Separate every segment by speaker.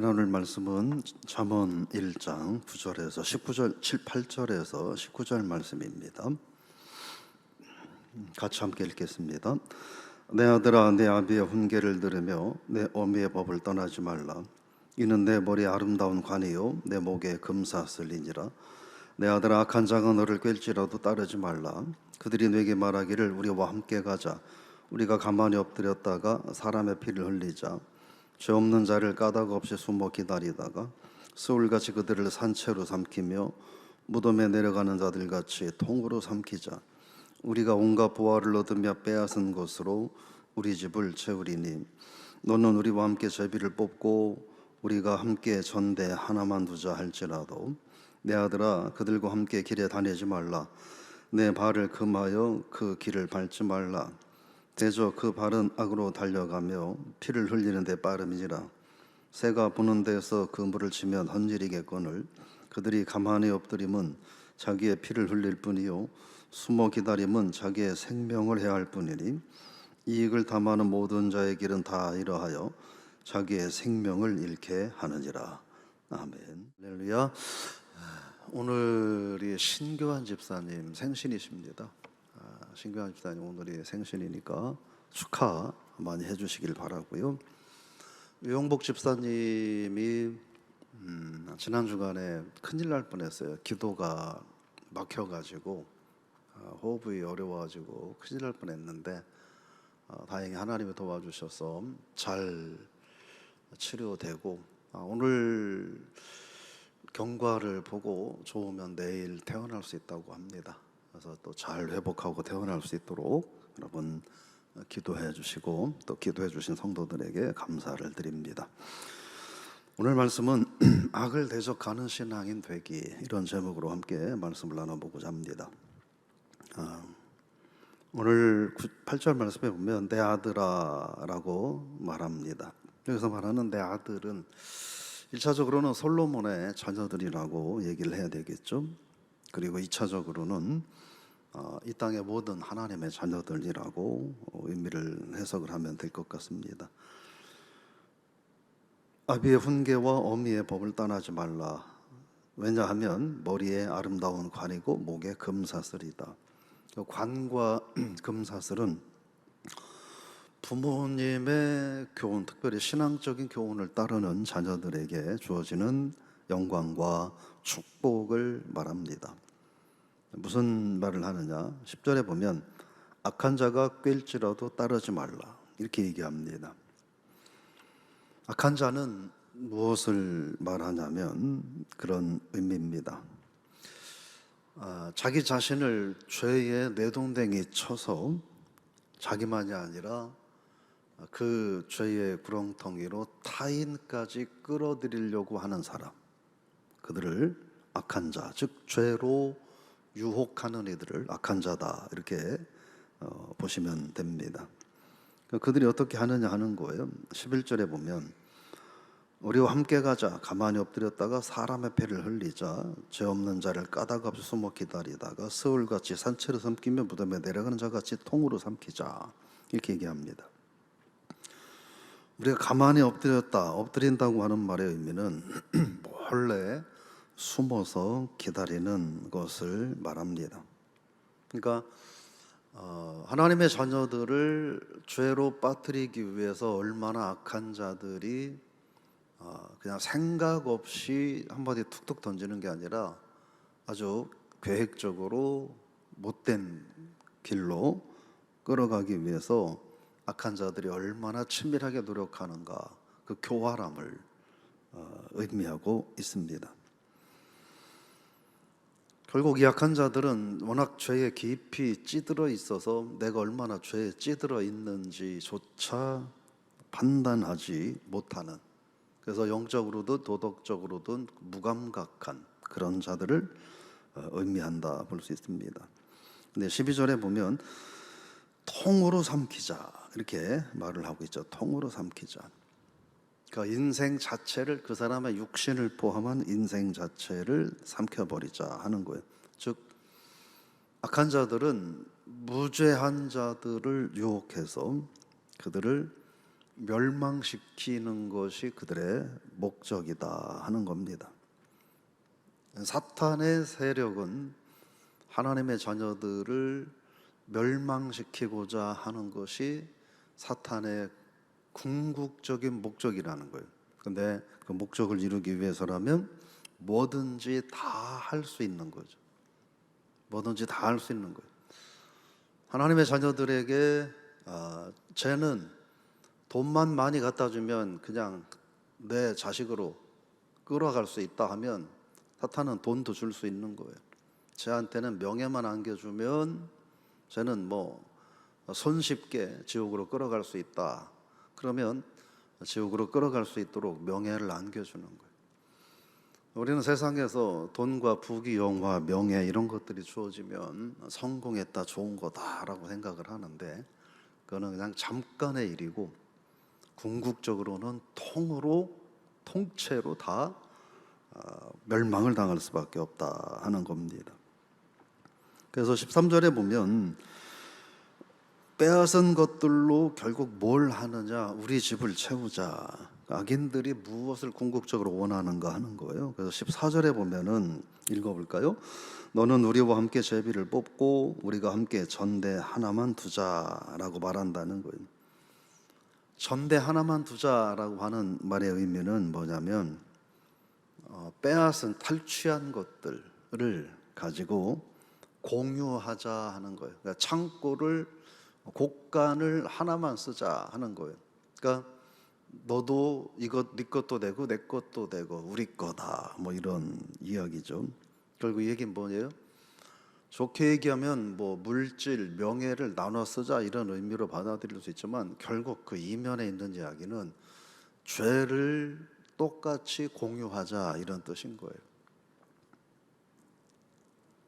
Speaker 1: 오늘 말씀은 잠언 1장 9절에서 19절, 8절에서 19절 말씀입니다. 같이 함께 읽겠습니다. 내 아들아, 내 아비의 훈계를 들으며 내 어미의 법을 떠나지 말라. 이는 내 머리에 아름다운 관이요 내 목에 금사슬이니라. 내 아들아, 악한 자가 너를 꿰일지라도 따르지 말라. 그들이 내게 말하기를 우리와 함께 가자. 우리가 가만히 엎드렸다가 사람의 피를 흘리자. 죄 없는 자를 까닭 없이 숨어 기다리다가 스울같이 그들을 산채로 삼키며 무덤에 내려가는 자들같이 통으로 삼키자. 우리가 온갖 보화를 얻으며 빼앗은 것으로 우리 집을 채우리니 너는 우리와 함께 제비를 뽑고 우리가 함께 전대 하나만 두자 할지라도 내 아들아, 그들과 함께 길에 다니지 말라. 내 발을 금하여 그 길을 밟지 말라. 대저 그 발은 악으로 달려가며 피를 흘리는 데 빠름이니라. 새가 부는 데서 그 물을 치면 헛일이겠거늘 그들이 가만히 엎드림은 자기의 피를 흘릴 뿐이요 숨어 기다림은 자기의 생명을 해할 뿐이니 이익을 탐하는 모든 자의 길은 다 이러하여 자기의 생명을 잃게 하느니라. 아멘. 할렐루야. 오늘이 신교환 집사님 생신이십니다. 신교환 집사님 오늘이 생신이니까 축하 많이 해주시길 바라고요. 유용복 집사님이 지난 주간에 큰일 날 뻔했어요. 기도가 막혀가지고 호흡이 어려워가지고 큰일 날 뻔했는데 다행히 하나님이 도와주셔서 잘 치료되고 오늘 경과를 보고 좋으면 내일 퇴원할 수 있다고 합니다. 그래서 또 잘 회복하고 퇴원할 수 있도록 여러분 기도해 주시고 또 기도해 주신 성도들에게 감사를 드립니다. 오늘 말씀은 악을 대적하는 신앙인 되기, 이런 제목으로 함께 말씀을 나눠보고자 합니다. 오늘 8절 말씀에 보면 내 아들아 라고 말합니다. 여기서 말하는 내 아들은 1차적으로는 솔로몬의 자녀들이라고 얘기를 해야 되겠죠. 그리고 2차적으로는 이 땅의 모든 하나님의 자녀들이라고 의미를 해석을 하면 될 것 같습니다. 아비의 훈계와 어미의 법을 떠나지 말라. 왜냐하면 머리에 아름다운 관이고 목에 금사슬이다. 관과 금사슬은 부모님의 교훈, 특별히 신앙적인 교훈을 따르는 자녀들에게 주어지는 영광과 축복을 말합니다. 무슨 말을 하느냐? 10절에 보면 악한 자가 꿰일지라도 따르지 말라 이렇게 얘기합니다. 악한 자는 무엇을 말하냐면 그런 의미입니다. 자기 자신을 죄의 내동댕이 쳐서 자기만이 아니라 그 죄의 구렁텅이로 타인까지 끌어들이려고 하는 사람, 그들을 악한 자, 즉 죄로 유혹하는 이들을 악한 자다 이렇게 보시면 됩니다. 그들이 어떻게 하느냐 하는 거예요. 11절에 보면 우리와 함께 가자. 가만히 엎드렸다가 사람의 피를 흘리자. 죄 없는 자를 까닭 없이 숨어 기다리다가 스울같이 산채로 삼키며 무덤에 내려가는 자같이 통으로 삼키자 이렇게 얘기합니다. 우리가 가만히 엎드린다고 하는 말의 의미는 몰래 숨어서 기다리는 것을 말합니다. 그러니까 하나님의 자녀들을 죄로 빠뜨리기 위해서 얼마나 악한 자들이 그냥 생각 없이 한마디 툭툭 던지는 게 아니라 아주 계획적으로 못된 길로 끌어가기 위해서 악한 자들이 얼마나 친밀하게 노력하는가, 그 교활함을 의미하고 있습니다. 결국 이 악한 자들은 워낙 죄에 깊이 찌들어 있어서 내가 얼마나 죄에 찌들어 있는지조차 판단하지 못하는, 그래서 영적으로든 도덕적으로든 무감각한 그런 자들을 의미한다 볼 수 있습니다. 근데 12절에 보면 통으로 삼키자 이렇게 말을 하고 있죠. 통으로 삼키자. 그러니까 인생 자체를, 그 사람의 육신을 포함한 인생 자체를 삼켜버리자 하는 거예요. 즉 악한 자들은 무죄한 자들을 유혹해서 그들을 멸망시키는 것이 그들의 목적이다 하는 겁니다. 사탄의 세력은 하나님의 자녀들을 멸망시키고자 하는 것이 사탄의 궁극적인 목적이라는 거예요. 근데 그 목적을 이루기 위해서라면 뭐든지 다 할 수 있는 거죠. 뭐든지 다 할 수 있는 거예요. 하나님의 자녀들에게 쟤는 돈만 많이 갖다 주면 그냥 내 자식으로 끌어갈 수 있다 하면 사탄은 돈도 줄 수 있는 거예요. 쟤한테는 명예만 안겨주면 쟤는 뭐 손쉽게 지옥으로 끌어갈 수 있다. 그러면 지옥으로 끌어갈 수 있도록 명예를 안겨주는 거예요. 우리는 세상에서 돈과 부귀, 영화, 명예 이런 것들이 주어지면 성공했다, 좋은 거다라고 생각을 하는데 그거는 그냥 잠깐의 일이고 궁극적으로는 통째로 다 멸망을 당할 수밖에 없다 하는 겁니다. 그래서 13절에 보면 빼앗은 것들로 결국 뭘 하느냐, 우리 집을 채우자. 악인들이 무엇을 궁극적으로 원하는가 하는 거예요. 그래서 14절에 보면은 읽어볼까요? 너는 우리와 함께 제비를 뽑고 우리가 함께 전대 하나만 두자라고 말한다는 거예요. 전대 하나만 두자라고 하는 말의 의미는 뭐냐면 빼앗은 탈취한 것들을 가지고 공유하자 하는 거예요. 그러니까 창고를 곡간을 하나만 쓰자 하는 거예요. 그러니까 너도 이것 네 것도 되고 내 것도 되고 우리 거다 뭐 이런 이야기죠. 결국 이 얘기는 뭐예요? 좋게 얘기하면 뭐 물질, 명예를 나눠 쓰자 이런 의미로 받아들일 수 있지만 결국 그 이면에 있는 이야기는 죄를 똑같이 공유하자 이런 뜻인 거예요.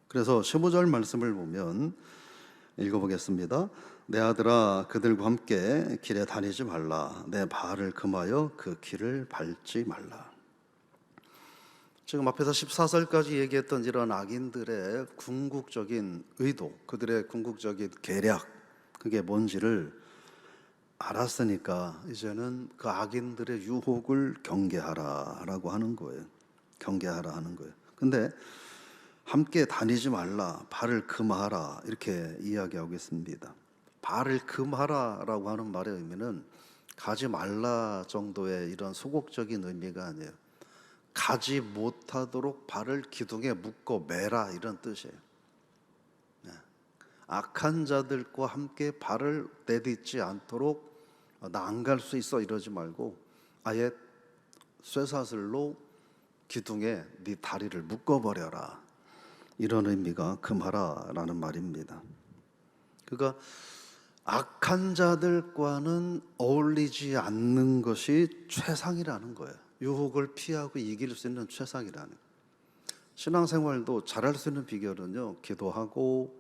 Speaker 1: 그래서 15절 말씀을 보면 읽어보겠습니다. 내 아들아 그들과 함께 길에 다니지 말라. 내 발을 금하여 그 길을 밟지 말라. 지금 앞에서 14절까지 얘기했던 이런 악인들의 궁극적인 의도, 그들의 궁극적인 계략, 그게 뭔지를 알았으니까 이제는 그 악인들의 유혹을 경계하라라고 하는 거예요. 경계하라 하는 거예요. 근데 함께 다니지 말라, 발을 금하라 이렇게 이야기하고 있습니다. 발을 금하라라고 하는 말의 의미는 가지 말라 정도의 이런 소극적인 의미가 아니에요. 가지 못하도록 발을 기둥에 묶어 매라 이런 뜻이에요. 악한 자들과 함께 발을 내딛지 않도록 나 안 갈 수 있어 이러지 말고 아예 쇠사슬로 기둥에 네 다리를 묶어버려라 이런 의미가 금하라라는 말입니다. 그러니까 악한 자들과는 어울리지 않는 것이 최상이라는 거예요. 유혹을 피하고 이길 수 있는 최상이라는 거예요. 신앙생활도 잘할 수 있는 비결은요, 기도하고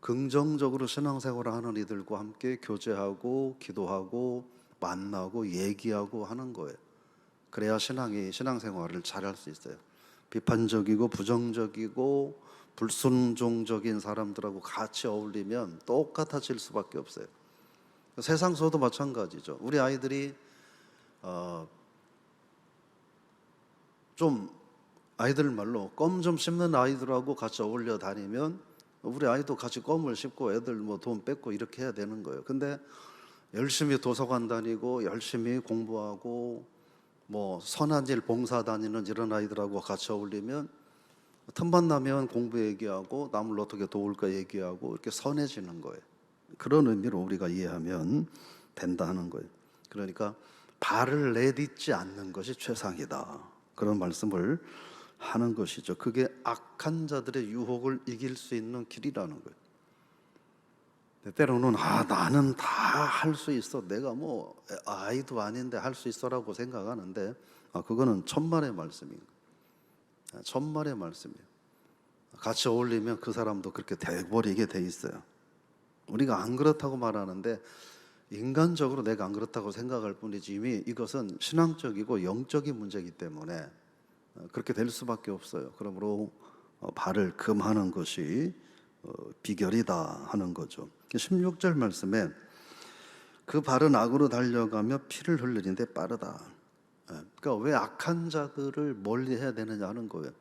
Speaker 1: 긍정적으로 신앙생활을 하는 이들과 함께 교제하고 기도하고 만나고 얘기하고 하는 거예요. 그래야 신앙생활을 잘할 수 있어요. 비판적이고 부정적이고 불순종적인 사람들하고 같이 어울리면 똑같아질 수밖에 없어요. 세상서도 마찬가지죠. 우리 아이들이 좀 아이들 말로 껌 좀 씹는 아이들하고 같이 어울려 다니면 우리 아이도 같이 껌을 씹고 애들 뭐 돈 뺏고 이렇게 해야 되는 거예요. 근데 열심히 도서관 다니고 열심히 공부하고 뭐 선한 일 봉사 다니는 이런 아이들하고 같이 어울리면 틈만 나면 공부 얘기하고 남을 어떻게 도울까 얘기하고 이렇게 선해지는 거예요. 그런 의미로 우리가 이해하면 된다는 거예요. 그러니까 발을 내딛지 않는 것이 최상이다. 그런 말씀을 하는 것이죠. 그게 악한 자들의 유혹을 이길 수 있는 길이라는 거예요. 때로는 나는 다 할 수 있어. 내가 뭐 아이도 아닌데 할 수 있어라고 생각하는데 그거는 천만의 말씀이에요. 천만의 말씀이에요. 같이 어울리면 그 사람도 그렇게 돼버리게 돼 있어요. 우리가 안 그렇다고 말하는데 인간적으로 내가 안 그렇다고 생각할 뿐이지 이미 이것은 신앙적이고 영적인 문제이기 때문에 그렇게 될 수밖에 없어요. 그러므로 발을 금하는 것이 비결이다 하는 거죠. 16절 말씀에 그 발은 악으로 달려가며 피를 흘리는데 빠르다. 그러니까 왜 악한 자들을 멀리해야 되느냐 하는 거예요.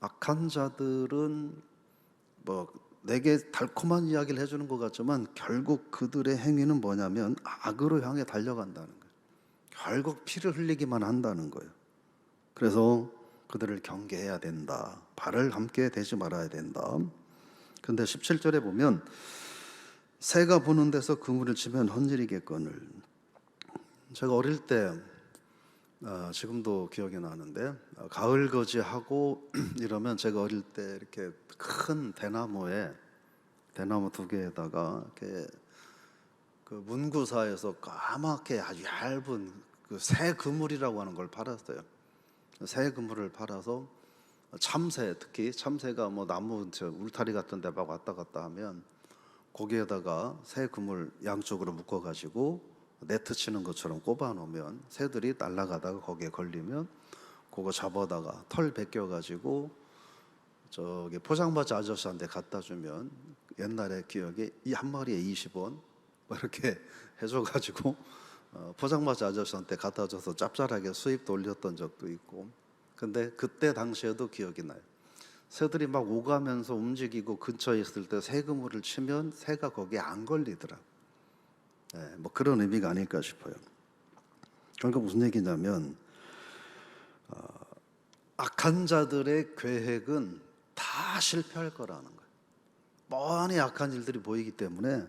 Speaker 1: 악한 자들은 뭐 내게 달콤한 이야기를 해주는 것 같지만 결국 그들의 행위는 뭐냐면 악으로 향해 달려간다는 거예요. 결국 피를 흘리기만 한다는 거예요. 그래서 그들을 경계해야 된다. 발을 함께 대지 말아야 된다. 그런데 17절에 보면 새가 보는 데서 그물을 치면 헌질이겠거늘. 제가 어릴 때 지금도 기억이 나는데 가을거지 하고 이러면 제가 어릴 때 이렇게 큰 대나무 2개에다가 이렇게 그 문구사에서 까맣게 아주 얇은 그 새 그물이라고 하는 걸 팔았어요. 새 그물을 팔아서 참새, 특히 참새가 뭐 나무 울타리 같은 데 막 왔다 갔다 하면 거기에다가 새 그물 양쪽으로 묶어 가지고 네트 치는 것처럼 꼽아 놓으면 새들이 날아가다가 거기에 걸리면 그거 잡아다가 털 벗겨 가지고 저기 포장마차 아저씨한테 갖다 주면 옛날에 기억에 이 한 마리에 20원 이렇게 해줘 가지고 포장마차 아저씨한테 갖다 줘서 짭짤하게 수입도 올렸던 적도 있고. 근데 그때 당시에도 기억이 나요. 새들이 막 오가면서 움직이고 근처에 있을 때 새 그물을 치면 새가 거기에 안 걸리더라. 뭐 그런 의미가 아닐까 싶어요. 그러니까 무슨 얘기냐면 악한 자들의 계획은 다 실패할 거라는 거예요. 뻔히 악한 일들이 보이기 때문에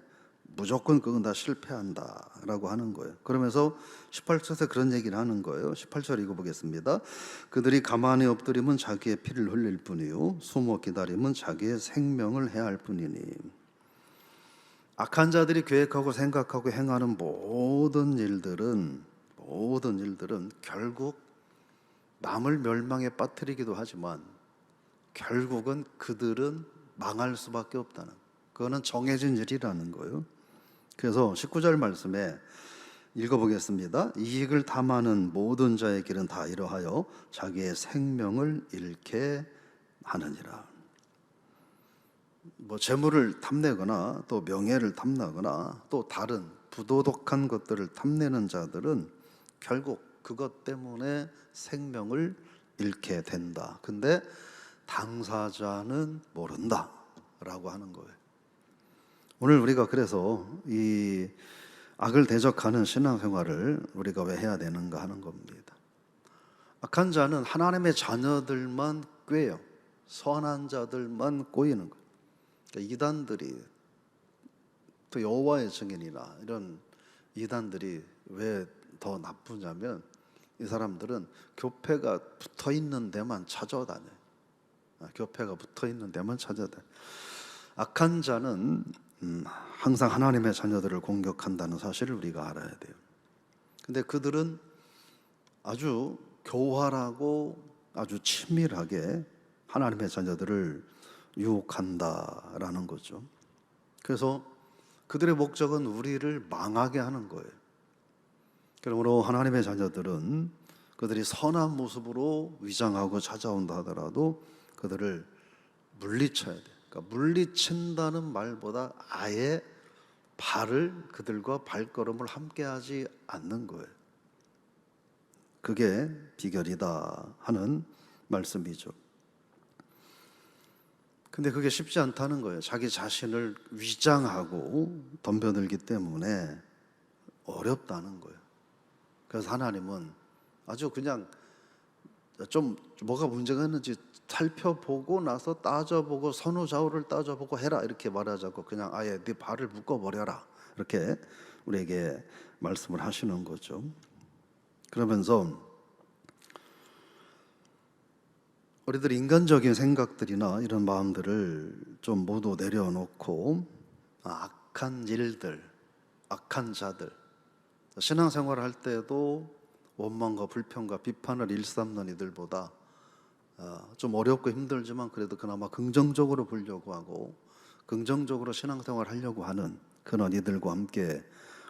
Speaker 1: 무조건 그건 다 실패한다라고 하는 거예요. 그러면서 18절에 그런 얘기를 하는 거예요. 18절 읽어보겠습니다. 그들이 가만히 엎드리면 자기의 피를 흘릴 뿐이요 숨어 기다리면 자기의 생명을 해할 뿐이니. 악한 자들이 계획하고 생각하고 행하는 모든 일들은 결국 남을 멸망에 빠뜨리기도 하지만 결국은 그들은 망할 수밖에 없다는, 그거는 정해진 일이라는 거예요. 그래서 19절 말씀에 읽어보겠습니다. 이익을 탐하는 모든 자의 길은 다 이러하여 자기의 생명을 잃게 하느니라. 뭐 재물을 탐내거나 또 명예를 탐내거나 또 다른 부도덕한 것들을 탐내는 자들은 결국 그것 때문에 생명을 잃게 된다. 근데 당사자는 모른다 라고 하는 거예요. 오늘 우리가 그래서 이 악을 대적하는 신앙생활을 우리가 왜 해야 되는가 하는 겁니다. 악한 자는 하나님의 자녀들만 꾀요. 선한 자들만 꼬이는 거예요. 그러니까 이단들이, 또 여호와의 증인이나 이런 이단들이 왜 더 나쁘냐면 이 사람들은 교패가 붙어있는 데만 찾아다녀요. 교패가 붙어있는 데만 찾아다녀요. 악한 자는 항상 하나님의 자녀들을 공격한다는 사실을 우리가 알아야 돼요. 근데 그들은 아주 교활하고 아주 친밀하게 하나님의 자녀들을 유혹한다라는 거죠. 그래서 그들의 목적은 우리를 망하게 하는 거예요. 그러므로 하나님의 자녀들은 그들이 선한 모습으로 위장하고 찾아온다 하더라도 그들을 물리쳐야 돼요. 그러니까 물리친다는 말보다 아예 그들과 발걸음을 함께하지 않는 거예요. 그게 비결이다 하는 말씀이죠. 근데 그게 쉽지 않다는 거예요. 자기 자신을 위장하고 덤벼들기 때문에 어렵다는 거예요. 그래서 하나님은 아주 그냥 좀 뭐가 문제가 있는지 살펴보고 나서 따져보고 선후좌우를 따져보고 해라 이렇게 말하지 않고 그냥 아예 네 발을 묶어버려라 이렇게 우리에게 말씀을 하시는 거죠. 그러면서 우리들 인간적인 생각들이나 이런 마음들을 좀 모두 내려놓고 악한 일들, 악한 자들, 신앙생활을 할 때도 원망과 불평과 비판을 일삼는 이들보다 좀 어렵고 힘들지만 그래도 그나마 긍정적으로 보려고 하고 긍정적으로 신앙생활을 하려고 하는 그런 이들과 함께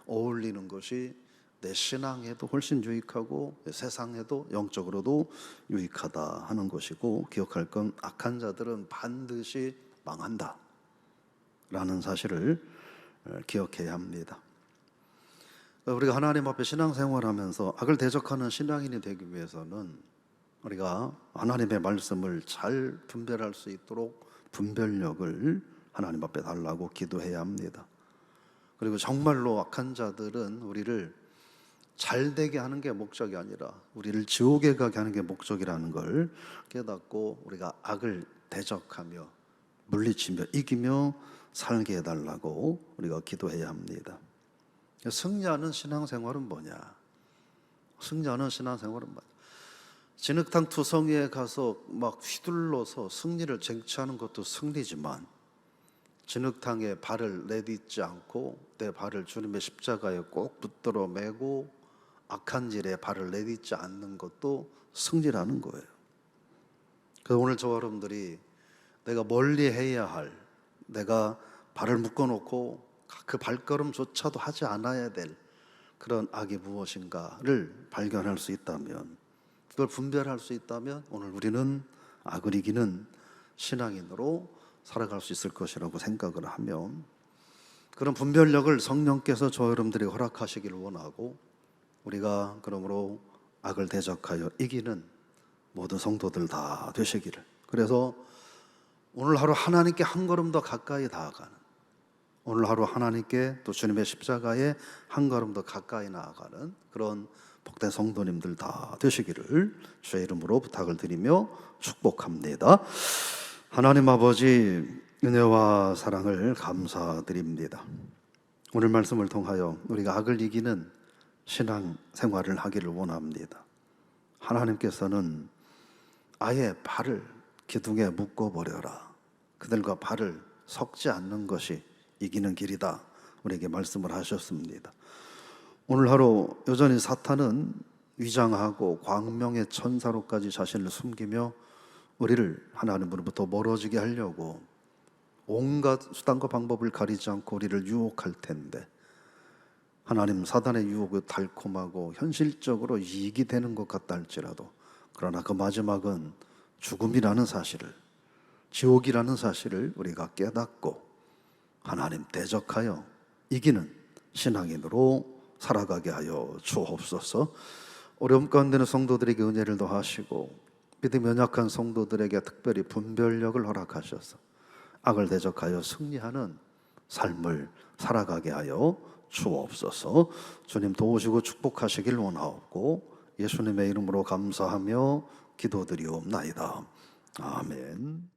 Speaker 1: 어울리는 것이 내 신앙에도 훨씬 유익하고 세상에도 영적으로도 유익하다 하는 것이고, 기억할 건 악한 자들은 반드시 망한다 라는 사실을 기억해야 합니다. 우리가 하나님 앞에 신앙생활하면서 악을 대적하는 신앙인이 되기 위해서는 우리가 하나님의 말씀을 잘 분별할 수 있도록 분별력을 하나님 앞에 달라고 기도해야 합니다. 그리고 정말로 악한 자들은 우리를 잘되게 하는 게 목적이 아니라 우리를 지옥에 가게 하는 게 목적이라는 걸 깨닫고 우리가 악을 대적하며 물리치며 이기며 살게 해달라고 우리가 기도해야 합니다. 승리하는 신앙생활은 뭐냐? 승리하는 신앙생활은 뭐냐? 진흙탕 투성이에 가서 막 휘둘러서 승리를 쟁취하는 것도 승리지만 진흙탕에 발을 내딛지 않고 내 발을 주님의 십자가에 꼭 붙들어 매고 악한 일에 발을 내딛지 않는 것도 승리라는 거예요. 그래서 오늘 저와 여러분들이 내가 멀리 해야 할, 내가 발을 묶어놓고 그 발걸음조차도 하지 않아야 될 그런 악이 무엇인가를 발견할 수 있다면, 그걸 분별할 수 있다면 오늘 우리는 악을 이기는 신앙인으로 살아갈 수 있을 것이라고 생각을 하면, 그런 분별력을 성령께서 저 여러분들이 허락하시기를 원하고, 우리가 그러므로 악을 대적하여 이기는 모든 성도들 다 되시기를. 그래서 오늘 하루 하나님께 한 걸음 더 가까이 다가가는, 오늘 하루 하나님께 또 주님의 십자가에 한 걸음 더 가까이 나아가는 그런 복된 성도님들 다 되시기를 주의 이름으로 부탁을 드리며 축복합니다. 하나님 아버지, 은혜와 사랑을 감사드립니다. 오늘 말씀을 통하여 우리가 악을 이기는 신앙 생활을 하기를 원합니다. 하나님께서는 아예 발을 기둥에 묶어버려라, 그들과 발을 섞지 않는 것이 이기는 길이다, 우리에게 말씀을 하셨습니다. 오늘 하루 여전히 사탄은 위장하고 광명의 천사로까지 자신을 숨기며 우리를 하나님으로부터 멀어지게 하려고 온갖 수단과 방법을 가리지 않고 우리를 유혹할 텐데, 하나님, 사단의 유혹이 달콤하고 현실적으로 이익이 되는 것 같다 할지라도, 그러나 그 마지막은 죽음이라는 사실을, 지옥이라는 사실을 우리가 깨닫고 하나님 대적하여 이기는 신앙인으로 살아가게 하여 주옵소서. 어려움 가운데는 성도들에게 은혜를 더하시고 믿음이 연약한 성도들에게 특별히 분별력을 허락하셔서 악을 대적하여 승리하는 삶을 살아가게 하여 주옵소서. 주님 도우시고 축복하시길 원하옵고 예수님의 이름으로 감사하며 기도드리옵나이다. 아멘.